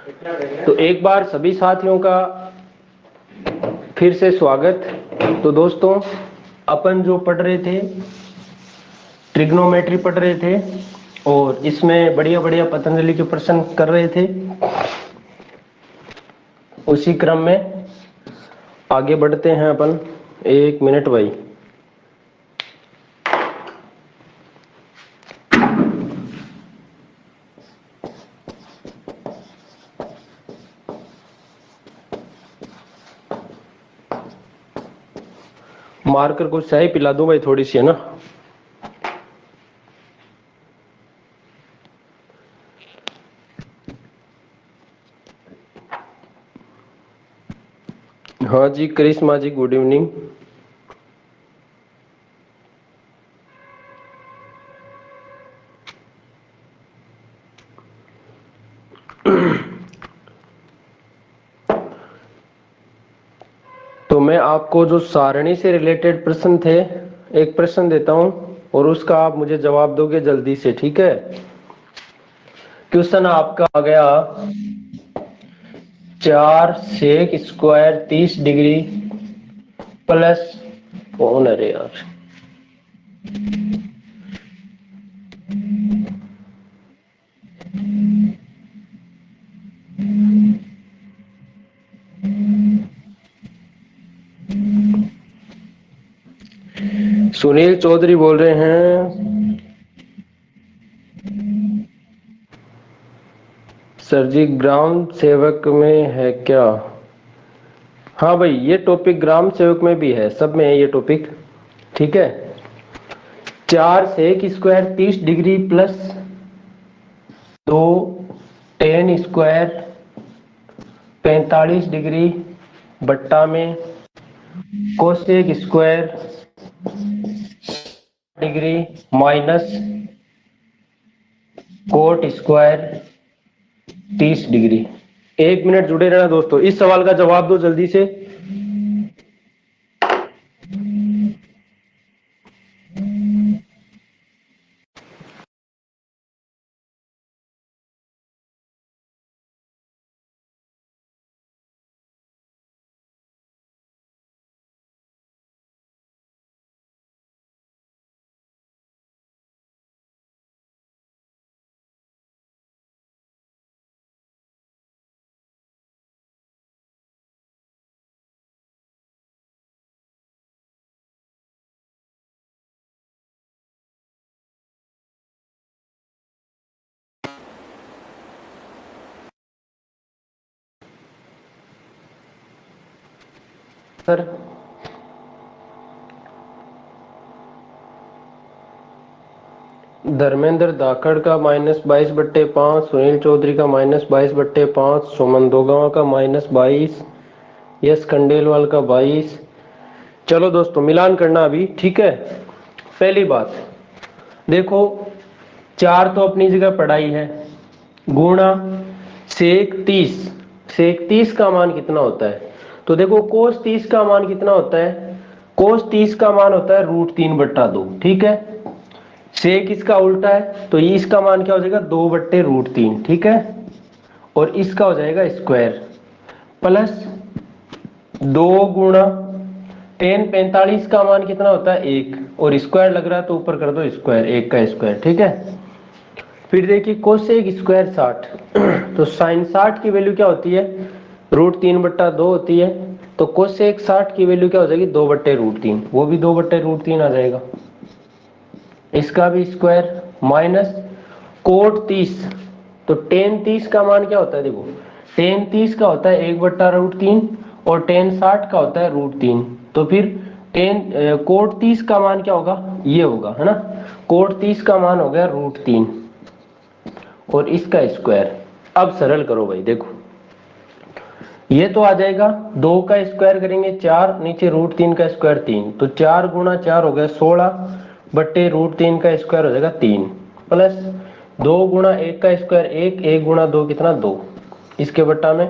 तो एक बार सभी साथियों का फिर से स्वागत। तो दोस्तों, अपन जो पढ़ रहे थे ट्रिग्नोमेट्री पढ़ रहे थे और इसमें बढ़िया बढ़िया पतंजलि के प्रश्न कर रहे थे। उसी क्रम में आगे बढ़ते हैं अपन। एक मिनट भाई। मारकर कुछ चाय पिला दूं भाई, थोड़ी सी है ना। हाँ जी करिश्मा जी, गुड इवनिंग। तो मैं आपको जो सारणी से रिलेटेड प्रश्न थे, एक प्रश्न देता हूं और उसका आप मुझे जवाब दोगे जल्दी से, ठीक है। क्वेश्चन आपका आ गया 4 सेक स्क्वायर 30 डिग्री प्लस, कौन अरे यार, सुनील चौधरी बोल रहे हैं। सर जी ग्राम सेवक में है क्या? हाँ भाई, ये टॉपिक ग्राम सेवक में भी है, सब में है ये टॉपिक, ठीक है। 4 sec square 30 degree plus 2 tan square 45 degree बट्टा में cosec square degree minus cot square 30 degree. एक मिनट जुड़े रहना दोस्तों, इस सवाल का जवाब दो जल्दी से। सर धर्मेंद्र धाकड़ का -22/5, सुनील चौधरी का -22/5, सुमन दोगावा का -22, यश खंडेलवाल का 22। चलो दोस्तों मिलान करना अभी, ठीक है। पहली बात देखो, 4 तो अपनी जगह पढ़ाई है, गुणा सेक 30। सेक 30 का मान कितना होता है? तो देखो कोस 30 का मान कितना होता है? कोस 30 का मान होता है √3/2, ठीक है। सेक इसका उल्टा है, तो ये इसका मान क्या हो जाएगा? 2/√3, ठीक है। और इसका हो जाएगा स्क्वायर प्लस 2 गुणा टेन 45 का मान कितना होता है? 1, और स्क्वायर लग रहा है तो ऊपर कर दो स्क्वायर, 1 का स्क्वायर, ठीक है। फिर देखिए कोसेक स्क्वायर 60, तो साइन 60 की वैल्यू क्या होती है? √3/2 होती है। तो कोसेक 60 की वैल्यू क्या हो जाएगी? 2/√3, वो भी 2/√3 आ जाएगा। इसका भी स्क्वायर माइनस कोट 30, तो टेन 30 का मान क्या होता है? देखो टेन 30 का होता है 1/√3 और टेन 60 का होता है √3। तो फिर टेन कोट 30 का मान क्या होगा? ये होगा, है ना। कोट 30 का मान हो गया √3 और इसका स्क्वायर। अब सरल करो भाई, देखो ये तो आ जाएगा, 2 का स्क्वायर करेंगे 4, नीचे √3 का स्क्वायर 3, तो 4 गुणा 4 हो गया 16/√3 का स्क्वायर हो जाएगा 3, प्लस 2 गुणा 1 का स्क्वायर 1, 1 गुणा 2 कितना? 2, इसके बट्टा में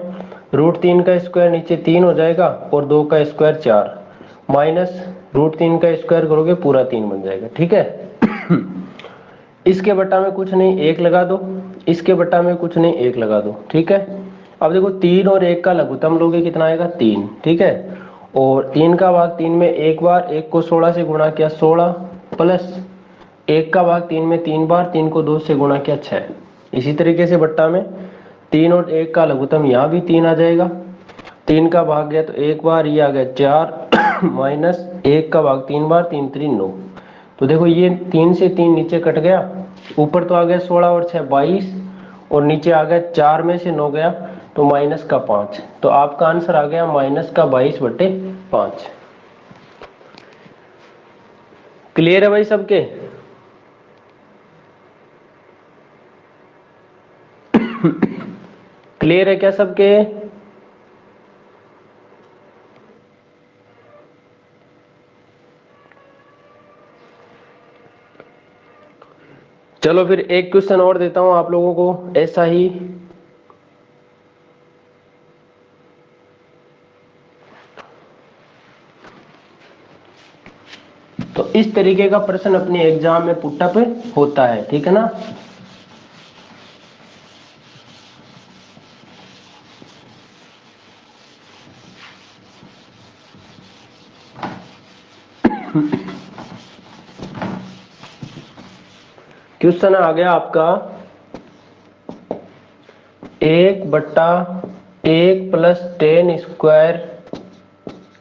√3 का स्क्वायर नीचे 3 हो जाएगा और 2 का स्क्वायर 4, माइनस √3 का स्क्वायर करोगे पूरा 3 बन जाएगा, ठीक है। इसके बट्टा में कुछ नहीं 1 लगा दो, इसके बट्टा में कुछ नहीं 1 लगा दो, ठीक है। अब देखो 3 और 1 का लघुत्तम लोगे कितना आएगा 3, ठीक है। और 3 का भाग 3 में एक बार, 1 को 16 से गुणा किया 16, प्लस 1 का भाग 3 में 3 बार, 3 को 2 से गुणा किया 6। इसी तरीके से बट्टा में 3 और 1 का लघुत्तम यहाँ भी 3 आ जाएगा। 3 का भाग गया तो एक बार, ये आ गया 4 माइनस 1 का भाग 3 बार, 3 3 9। तो देखो ये 3 से 3 नीचे कट गया, ऊपर तो आ गया 16 और 6 22, और नीचे आ गया 4 में से 9 गया तो माइनस का 5। तो आपका आंसर आ गया माइनस का 22/5। क्लियर है भाई सबके? क्लियर है क्या सबके? चलो फिर एक क्वेश्चन और देता हूं आप लोगों को ऐसा ही। तो इस तरीके का प्रश्न अपने एग्जाम में पुटअप होता है, ठीक है ना। क्वेश्चन आ गया आपका 1/1 plus ten square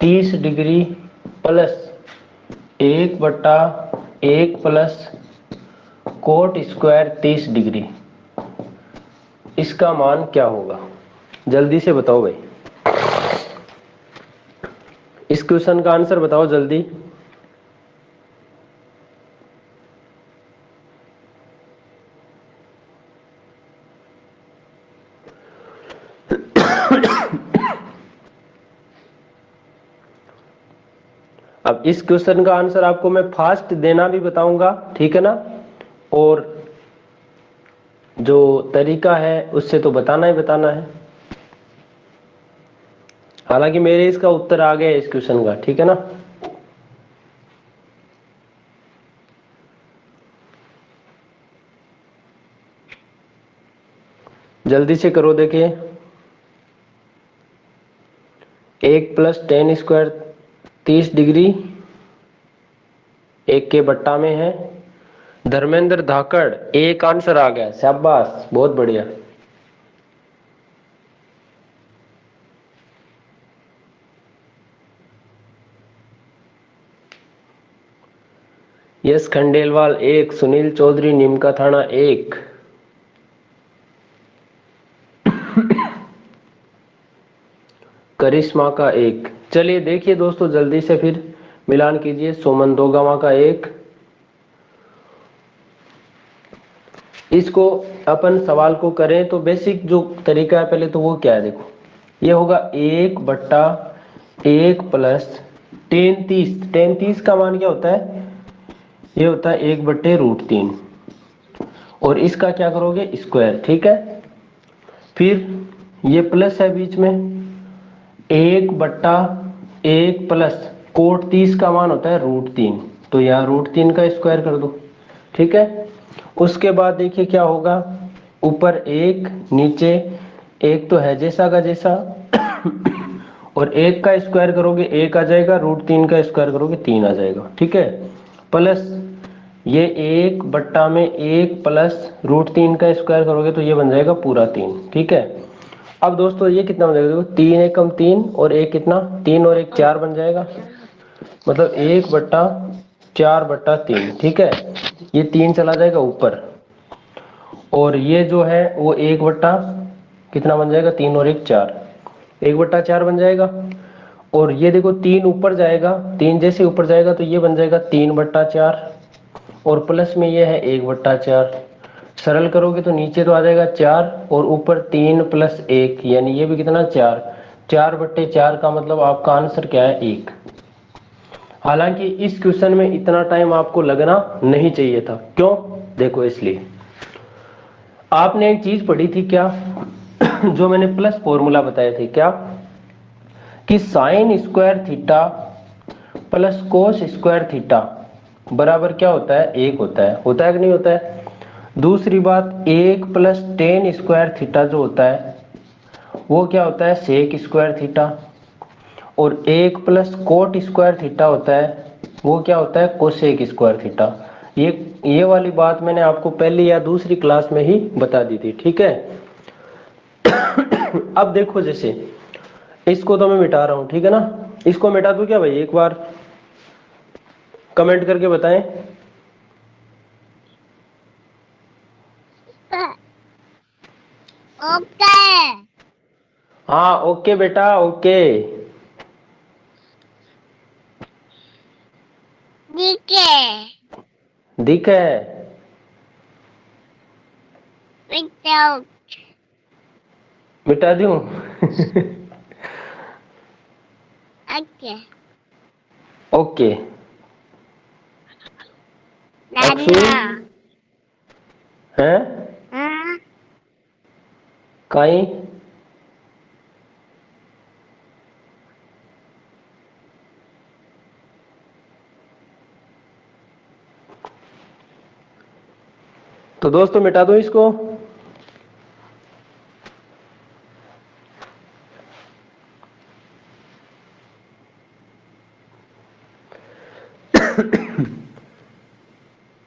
30 degree plus 1/1 plus coat square 30 degree, इसका मान क्या होगा? जल्दी से बताओ भाई, इस क्वेश्चन का आंसर बताओ जल्दी। अब इस क्वेश्चन का आंसर आपको मैं फास्ट देना भी बताऊंगा, ठीक है ना। और जो तरीका है उससे तो बताना ही बताना है। हालांकि मेरे इसका उत्तर आ गया इस क्वेश्चन का, ठीक है ना। जल्दी से करो, देखिए 1 प्लस टेन स्क्वायर 30 डिग्री 1 के बट्टा में है। धर्मेंद्र धाकड़, एक आंसर आ गया, शाबाश, बहुत बढ़िया। यस खंडेलवाल 1, सुनील चौधरी नीमका थाना 1, करिश्मा का 1। चलिए देखिए दोस्तों जल्दी से फिर मिलान कीजिए। सोमन दोगामा का 1। इसको अपन सवाल को करें तो बेसिक जो तरीका है पहले तो वो क्या है, देखो ये होगा 1/1 प्लस टेन 30 का मान क्या होता है? ये होता है 1/√3, और इसका क्या करोगे स्क्वायर, ठीक है। फिर ये प्लस है बीच में, 1/1 प्लस कोट 30 का मान होता है √3, तो यहाँ √3 का स्क्वायर कर दो, ठीक है। उसके बाद देखिए क्या होगा, ऊपर 1 नीचे 1 तो है जैसा का जैसा और 1 का स्क्वायर करोगे 1 आ जाएगा, √3 का स्क्वायर करोगे 3 आ जाएगा, ठीक है। प्लस ये 1/1 प्लस √3 का स्क्वायर करोगे तो ये बन जाएगा पूरा 3, ठीक है। अब दोस्तों ये कितना बन जाएगा, देखो 3 एकम 3 और 1 कितना 3 और 1 4 बन जाएगा, मतलब 1/4/3, ठीक है। ये 3 चला जाएगा ऊपर, और ये जो है वो 1 बट्टा कितना बन जाएगा 3 और 1 4, 1/4 बन जाएगा। और ये देखो 3 ऊपर जाएगा, 3 जैसे ऊपर जाएगा तो ये बन जाएगा 3/4, और प्लस में ये है 1/4। सरल करोगे तो नीचे तो आ जाएगा 4 और ऊपर 3 प्लस 1, यानी ये भी कितना 4, 4/4 का मतलब आपका आंसर क्या है 1। हालांकि इस क्वेश्चन में इतना टाइम आपको लगना नहीं चाहिए था, क्यों? देखो इसलिए आपने एक चीज पढ़ी थी क्या जो मैंने प्लस फॉर्मूला बताए थे क्या, कि sine square theta plus cos square theta बराबर क्या होता है 1 होता है कि नहीं होता है। दूसरी बात 1 प्लस टेन स्क्वायर थीटा जो होता है वो क्या होता है सेक स्क्वायर थीटा, और 1 प्लस कोट स्क्वायर थीटा होता है वो क्या होता है कोसेक स्क्वायर थीटा। ये वाली बात मैंने आपको पहली या दूसरी क्लास में ही बता दी थी, ठीक है। अब देखो जैसे इसको तो मैं मिटा रहा हूं, ठीक है ना, इसको मिटा दूं क्या भाई, एक बार कमेंट करके बताएं। ओके। हाँ ओके बेटा ओके। ठीक है। दिख है। विदाउट। मिटा दूं। ओके। ओके। अक्षु नाना। है हाँ। काई। तो दोस्तों मिटा दो इसको।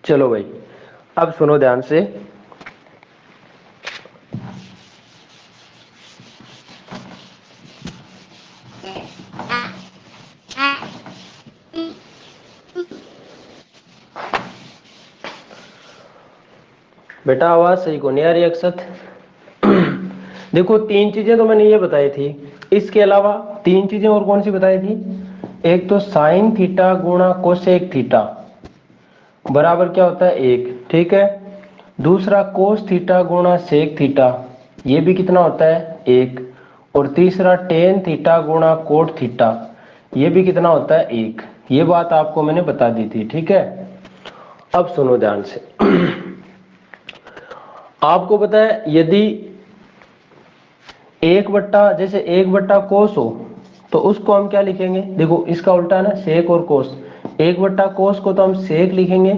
चलो भाई अब सुनो ध्यान से। बेटा आवाज सही को नहीं आ रही अक्षत। देखो तीन चीजें तो मैंने ये बताई थी, इसके अलावा तीन चीजें और कौन सी बताई थी। एक तो साइन थीटा गुणा कोसेक थीटा बराबर क्या होता है एक, ठीक है। दूसरा कोस थीटा गुणा सेक थीटा, ये भी कितना होता है एक। और तीसरा टेन थीटा गुणा कोट थीटा, ये भी कितना होता है एक। ये बात आपको मैंने बता दी थी, ठीक है। अब सुनो ध्यान से। आपको पता है यदि एक बट्टा जैसे एक बट्टा कोस हो तो उसको हम क्या लिखेंगे, देखो इसका उल्टा है ना सेक और कोस। एक बट्टा कोस को तो हम सेक लिखेंगे,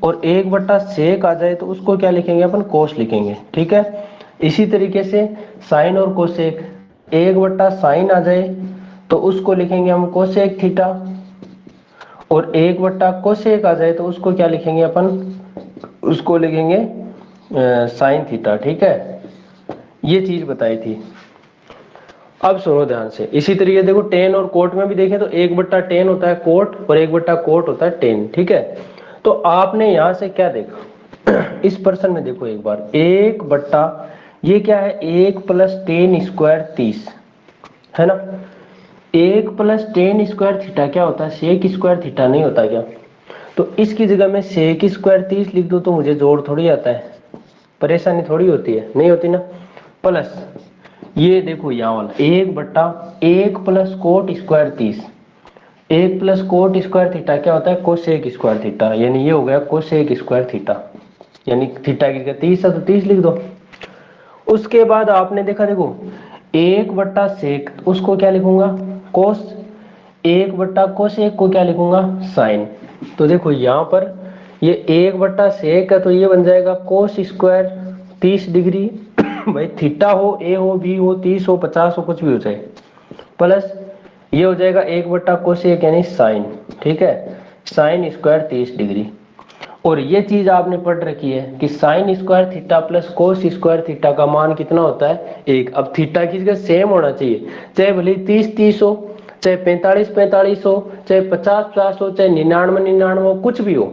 और एक बट्टा सेक आ जाए तो उसको क्या लिखेंगे अपन कोस लिखेंगे, ठीक है। इसी तरीके से साइन और कोसेक, एक बट्टा साइन आ जाए तो उसको लिखेंगे हम कोसेक थीटा, और एक बट्टा कोसेक आ जाए तो उसको क्या लिखेंगे अपन, उसको लिखेंगे साइन थीटा, ठीक है। ये चीज बताई थी। अब सुनो ध्यान से, इसी तरीके देखो टेन और कोट में भी देखें तो एक बट्टा टेन होता है कोट और एक बट्टा कोट होता है टेन, ठीक है। तो आपने यहां से क्या देखा, इस पर्सन में देखो एक बार, एक बट्टा ये क्या है एक प्लस टेन स्क्वायर 30 है ना। एक प्लस टेन स्क्वायर थीटा क्या होता है सेक स्क्वायर थीटा नहीं होता क्या। तो इसकी जगह में सेक स्क्वायर 30 लिख दो तो मुझे जोड़ थोड़ी आता है, परेशानी थोड़ी होती है, नहीं होती ना। प्लस ये देखो यहाँ वाला एक बट्टा एक प्लस कोट स्क्वायर 30, एक प्लस कोट स्क्वायर थीटा क्या होता है कोसेक स्क्वायर थीटा, यानी ये हो गया कोसेक स्क्वायर थीटा, यानी थीटा की जगह 30 है तो 30 लिख दो। उसके बाद आपने देखा देखो एक बट्टा सेक उसको क्या लिखूंगा कोस, एक बट्टा कोसेक को क्या लिखूंगा साइन। तो देखो यहाँ पर ये एक बट्टा सेक है तो ये बन जाएगा कोस स्क्वायर 30 डिग्री। भाई थीटा हो ए हो बी हो 30 हो 50 हो कुछ भी हो जाए, प्लस ये हो जाएगा एक बट्टा कोसेक यानी साइन, ठीक है, साइन स्क्वायर 30 डिग्री। और ये चीज आपने पढ़ रखी है कि sine square theta plus cos square theta का मान कितना होता है एक। अब थीटा की जगह सेम होना चाहिए, चाहे भले 30 30 हो, चाहे 45 45 हो, चाहे 50 50 हो, चाहे 99 99 हो, कुछ भी हो,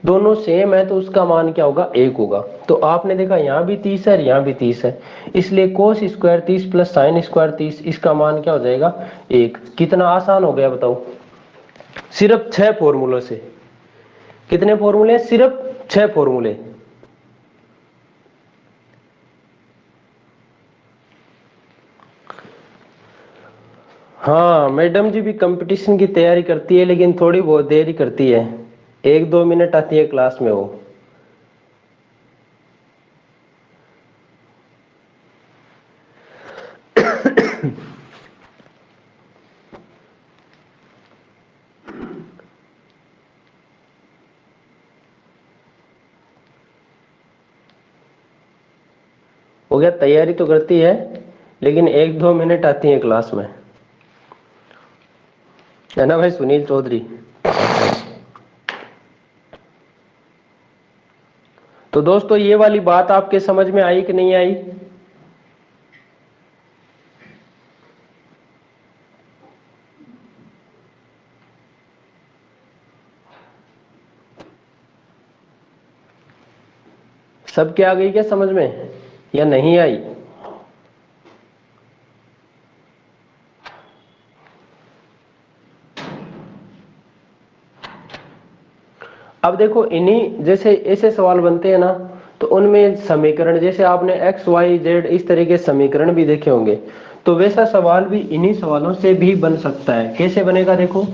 दोनों सेम है तो उसका मान क्या होगा एक होगा। तो आपने देखा यहाँ भी 30 है यहाँ भी 30 है, इसलिए cos square 30 plus sine square 30 इसका मान क्या हो जाएगा एक। कितना आसान हो गया बताओ, सिर्फ 6 फॉर्मूलों से। कितने फॉर्मूले, सिर्फ 6 फॉर्मूले। हाँ मैडम जी भी कंपटीशन की तैयारी करती है लेकिन थोड़ी बहुत देरी करती है, 1 2 मिनट आती है क्लास में वो। हो गया, तैयारी तो करती है लेकिन 1-2 मिनट आती है क्लास में, है ना भाई सुनील चौधरी। तो दोस्तों ये वाली बात आपके समझ में आई कि नहीं आई? सब क्या आ गई क्या समझ में या नहीं आई? अब देखो इन्हीं जैसे ऐसे सवाल बनते हैं ना, तो उनमें समीकरण जैसे आपने एक्स वाई जेड इस तरह के समीकरण भी देखे होंगे, तो वैसा सवाल भी इन्हीं सवालों से भी बन सकता है। कैसे बनेगा देखो,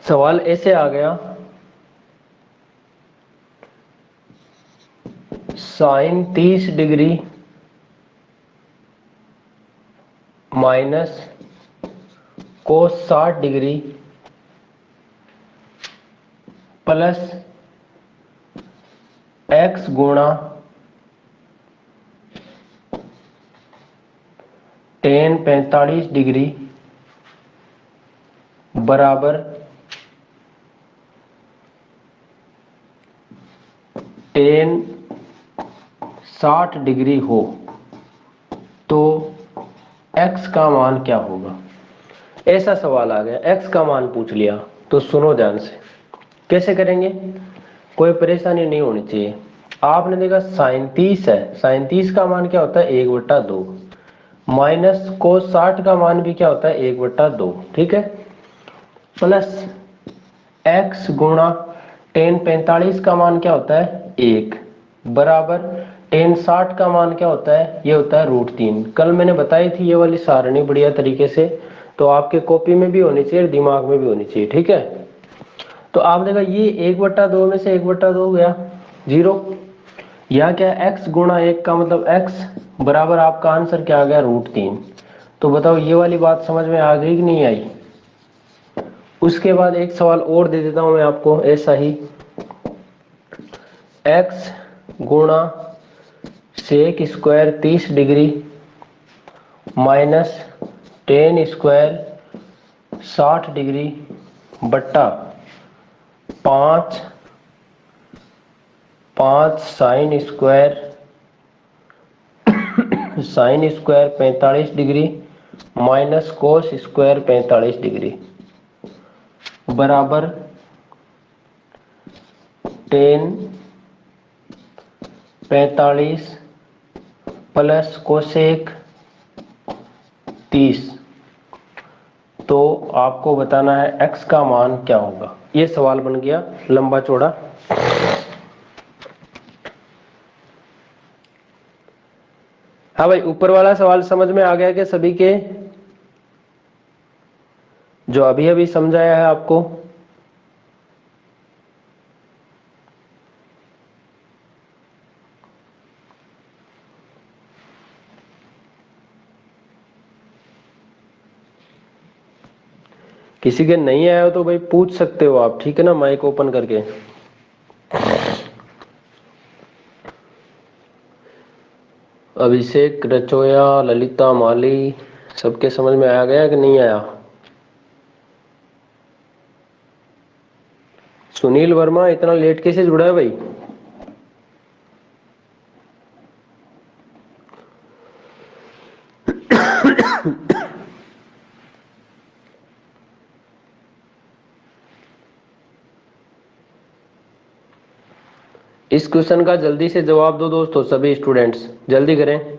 सवाल ऐसे आ गया, sin 30 degree minus cos 60 degree plus x गुणा टेन 45 डिग्री बराबर टेन 60 डिग्री हो तो x का मान क्या होगा। ऐसा सवाल आ गया, x का मान पूछ लिया, तो सुनो ध्यान से कैसे करेंगे, कोई परेशानी नहीं होनी चाहिए। आपने देखा साइन 30 है, साइन 30 का मान क्या होता है 1/2 माइनस कोस 60 का मान भी क्या होता है 1/2, ठीक है, प्लस x गुणा टेन 45 का मान क्या होता है 1 बराबर टेन 60 का मान क्या होता है, ये होता है √3। कल मैंने बताई थी ये वाली सारणी बढ़िया तरीके से, तो आपके कॉपी में भी होनी चाहिए, दिमाग में भी होनी चाहिए, ठीक है। तो आप देखा ये 1/2 में से 1/2 गया 0, यहाँ क्या x गुणा 1 का मतलब x बराबर आपका आंसर क्या आ गया √3। तो बताओ ये वाली बात समझ में आ गई कि नहीं आई? उसके बाद एक सवाल और दे देता हूं मैं आपको ऐसा ही, x गुणा sec square 30 degree minus tan square 60 degree बट्टा 5 sin square 45 degree minus cos square 45 degree बराबर टेन 45 प्लस कोसेक 30। तो आपको बताना है x का मान क्या होगा। ये सवाल बन गया लंबा चौड़ा। हाँ भाई ऊपर वाला सवाल समझ में आ गया क्या सभी के, जो अभी अभी समझाया है आपको? किसी के नहीं आया हो तो भाई पूछ सकते हो आप, ठीक है ना, माइक ओपन करके। अभिषेक रचोया, ललिता माली, सबके समझ में आ गया कि नहीं आया? सुनील वर्मा इतना लेट कैसे जुड़ा है भाई? इस क्वेश्चन का जल्दी से जवाब दो दोस्तों, सभी स्टूडेंट्स जल्दी करें।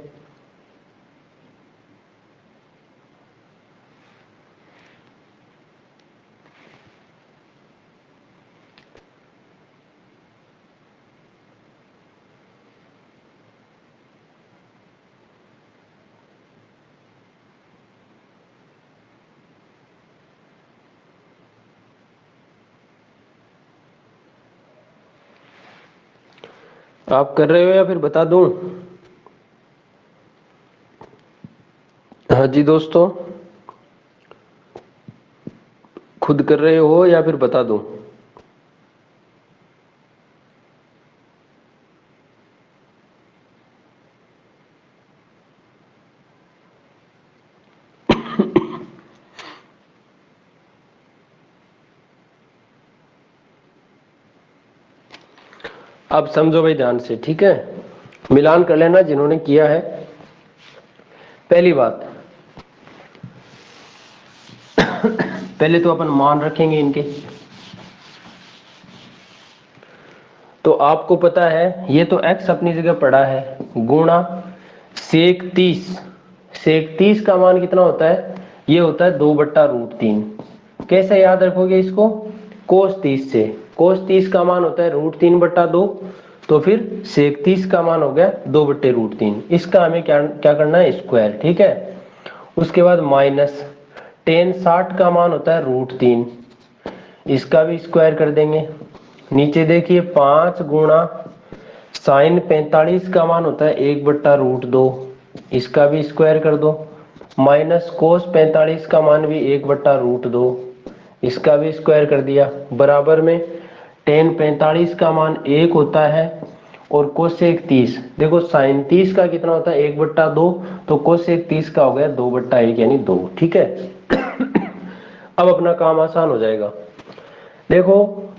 आप कर रहे हो या फिर बता दूं? हाँ जी दोस्तों, खुद कर रहे हो या फिर बता दूं? अब समझो भाई ध्यान से, ठीक है? मिलान कर लेना जिन्होंने किया है। पहली बात, पहले तो अपन मान रखेंगे इनके। तो आपको पता है ये तो x अपनी जगह पड़ा है, गुणा सेक 30। सेक 30 का मान कितना होता है? ये होता है 2/√3। कैसे याद रखोगे इसको? कोस 30 से। कोस 30 का मान होता है √3/2, तो फिर सेक 30 का मान हो गया 2/√3। इसका हमें क्या क्या करना है? स्क्वायर, ठीक है? उसके बाद माइनस टेन 60 का मान होता है √3, इसका भी स्क्वायर कर देंगे। नीचे देखिए 5 गुणा साइन 45 का मान होता है 1/√2, इसका भी स्क्वायर कर दो। माइनस कोस 45 का मान भी 1/√2, इसका भी स्क्वायर कर दिया। बराबर में टेन 45 का मान 1 होता है और कोसेक 30, देखो साइन 30 का कितना होता है? 1/2, तो कोसेक 30 का हो गया 2/1 यानी 2, ठीक है? अब अपना काम आसान हो जाएगा। देखो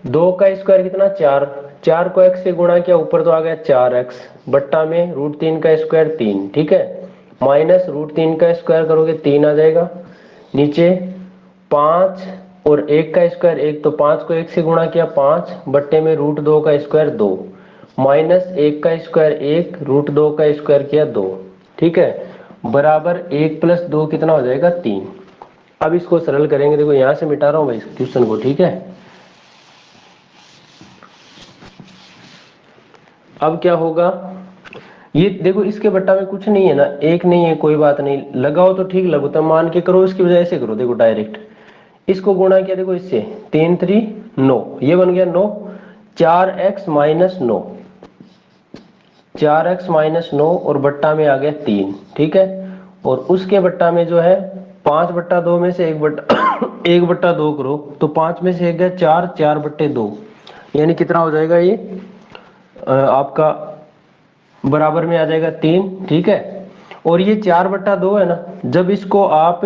2 का स्क्वायर कितना? 4। 4 को x से गुणा किया, ऊपर तो आ गया 4x, बट्टा में √3 का स्क्वायर 3, ठीक है? माइनस √3 का स्क्वायर करोगे 3 आ जाएगा। नीचे 5 और 1 का स्क्वायर 1, तो 5 को 1 से गुणा किया 5, बट्टे में √2 का स्क्वायर 2, माइनस 1 का स्क्वायर 1, √2 का स्क्वायर किया 2, ठीक है? बराबर 1 + 2 कितना हो जाएगा? 3। अब इसको सरल करेंगे, देखो यहां से मिटा रहा हूं भाई क्वेश्चन को, ठीक है? अब क्या होगा? ये देखो इसके बट्टा में कुछ नहीं है ना, एक नहीं है, कोई बात नहीं, लगाओ तो ठीक, लघुत्तम मान के करो, इसकी वजह से करो। देखो डायरेक्ट इसको गुणा किया, देखो इससे 3 3 9, ये बन गया 9। 4x - 9, 4x - 9 और बट्टा में आ गया 3, ठीक है? और उसके बट्टा में जो है 5/2 में से 1/2 करो, तो 5 में से 1 गया 4, 4/2, यानी कितना हो जाएगा ये आपका? बराबर में आ जाएगा 3, ठीक है? और ये 4/2 है ना, जब इसको आप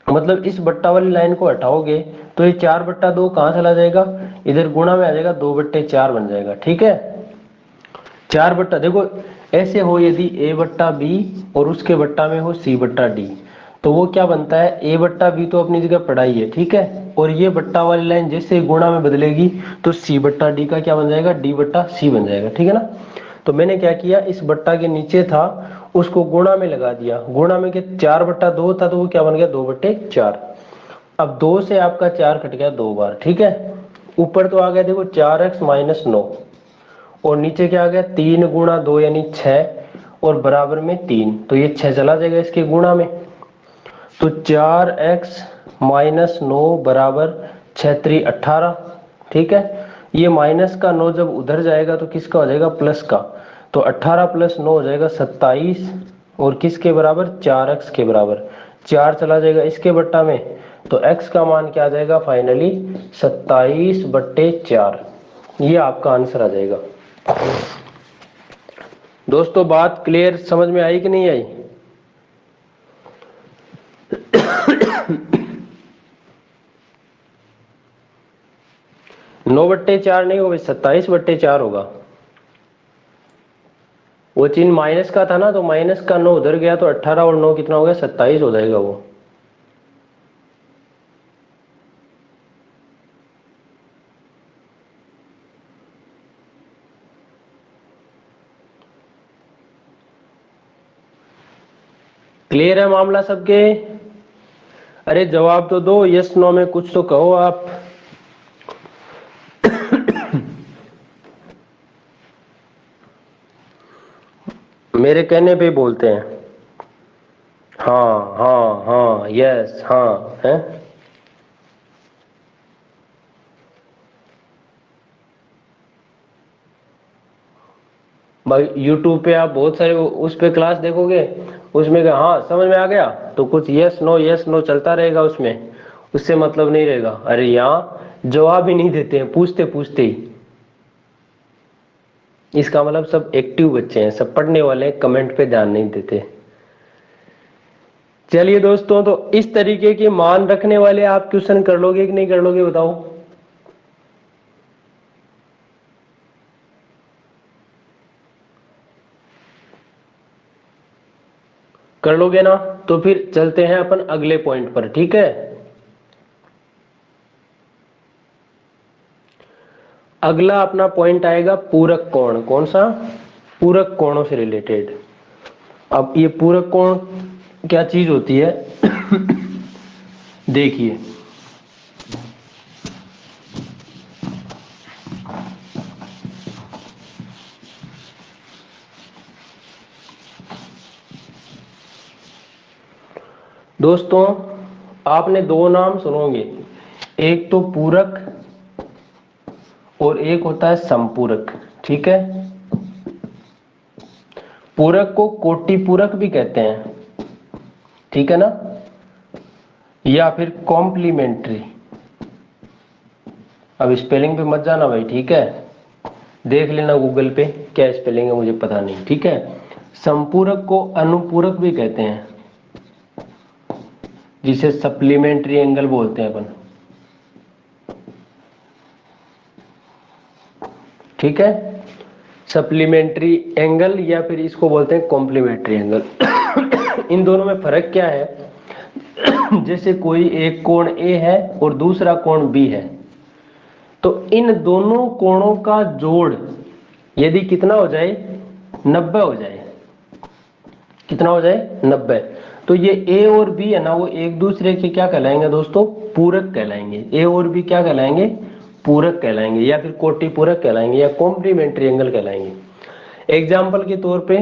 मतलब इस बट्टा वाली लाइन को हटाओगे तो ये 4/2 कहां चला जाएगा? इधर गुणा में आ जाएगा, 2/4 बन जाएगा, ठीक है? 4 बट्टा, देखो ऐसे हो यदि a/b और उसके बट्टा में हो c/d, तो वो क्या बनता है? a/b तो अपनी जगह पड़ा ही है, ठीक है? और ये बट्टा वाली लाइन जैसे गुणा में बदलेगी तो c/d का क्या बन जाएगा? d/c बन जाएगा, ठीक है ना? तो मैंने क्या किया, इस बट्टा के नीचे था उसको गुणा में लगा दिया। गुणा में के 4/2 था, तो वो क्या बन गया? 2/4। अब 2 से आपका 4 कट गया 2 बार, ठीक है? ऊपर तो आ गया देखो 4x - 9, और नीचे क्या आ गया? 3 गुणा 2 यानी 6, और बराबर में 3, तो ये 6 चला जाएगा इसके गुणा में। तो 4x - 9 बराबर 6 3 18, ठीक है? ये माइनस का 9 जब उधर जाएगा तो किसका हो जाएगा? प्लस का। तो 18 + 9 हो जाएगा 27, और किसके बराबर? 4x के बराबर। 4 चला जाएगा इसके बट्टा में, तो x का मान क्या आ जाएगा? फाइनली 27/4। ये आपका आंसर आ जाएगा। दोस्तों बात क्लियर, समझ में आई कि नहीं आई? 9/4 नहीं होगा, 27/4 होगा। वो चिन्ह माइनस का था ना, तो माइनस का 9 उधर गया, तो 18 और 9 कितना हो गया? 27 हो जाएगा वो। क्लियर है मामला सबके? अरे जवाब तो दो, यस नो में कुछ तो कहो आप। मेरे कहने पे बोलते हैं हाँ हाँ हाँ, यस हाँ है। भाई यूट्यूब पे आप बहुत सारे उस पे क्लास देखोगे, उसमें हाँ समझ में आ गया, तो कुछ यस नो चलता रहेगा उसमें, उससे मतलब नहीं रहेगा। अरे यहाँ जवाब ही नहीं देते हैं पूछते पूछते ही, इसका मतलब सब एक्टिव बच्चे हैं, सब पढ़ने वाले हैं, कमेंट पे ध्यान नहीं देते। चलिए दोस्तों, तो इस तरीके के मान रखने वाले आप क्वेश्चन कर लोगे कि नहीं कर लोगे बताओ? कर लोगे ना? तो फिर चलते हैं अपन अगले पॉइंट पर, ठीक है। अगला अपना पॉइंट आएगा पूरक कोण। कौन सा? पूरक कोणों से रिलेटेड। अब ये पूरक कोण क्या चीज होती है देखिए, दोस्तों आपने दो नाम सुनोगे, एक तो पूरक और एक होता है संपूरक, ठीक है। पूरक को कोटि पूरक भी कहते हैं, ठीक है ना, या फिर कॉम्प्लीमेंट्री। अब स्पेलिंग पे मत जाना भाई, ठीक है, देख लेना गूगल पे क्या स्पेलिंग है, मुझे पता नहीं, ठीक है। संपूरक को अनुपूरक भी कहते हैं, जिसे सप्लीमेंट्री एंगल बोलते हैं अपन, ठीक है। सप्लीमेंट्री एंगल या फिर इसको बोलते हैं कॉम्प्लीमेंट्री एंगल। इन दोनों में फर्क क्या है? जैसे कोई एक कोण ए है और दूसरा कोण बी है, तो इन दोनों कोणों का जोड़ यदि कितना हो जाए, 90 हो जाए, कितना हो जाए, 90, तो ये ए और बी है ना, वो एक दूसरे के क्या कहलाएंगे दोस्तों? पूरक कहलाएंगे। ए और बी क्या कहलाएंगे? पूरक कहलाएंगे, या फिर कोटि पूरक कहलाएंगे, या कॉम्प्लीमेंट्री एंगल कहलाएंगे। एग्जाम्पल के तौर पे